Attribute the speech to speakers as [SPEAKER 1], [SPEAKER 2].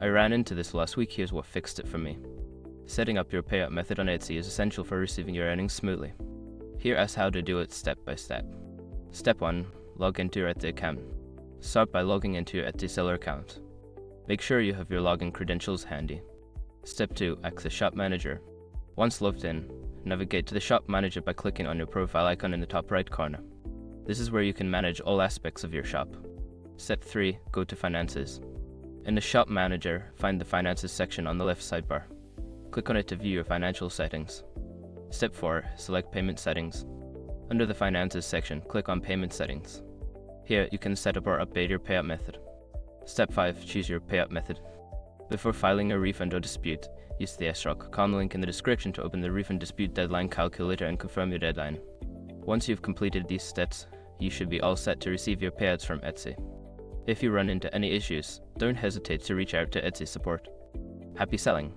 [SPEAKER 1] I ran into this last week. Here's what fixed it for me. Setting up your payout method on Etsy is essential for receiving your earnings smoothly. Here is how to do it step by step. Step 1. Log into your Etsy account. Start by logging into your Etsy seller account. Make sure you have your login credentials handy. Step 2. Access Shop Manager. Once logged in, navigate to the Shop Manager by clicking on your profile icon in the top right corner. This is where you can manage all aspects of your shop. Step 3. Go to Finances. In the Shop Manager, find the Finances section on the left sidebar. Click on it to view your financial settings. Step 4. Select Payment Settings. Under the Finances section, click on Payment Settings. Here, you can set up or update your payout method. Step 5. Choose your payout method. Before filing a refund or dispute, use the SROC link in the description to open the refund dispute deadline calculator and confirm your deadline. Once you've completed these steps, you should be all set to receive your payouts from Etsy. If you run into any issues, don't hesitate to reach out to Etsy support. Happy selling!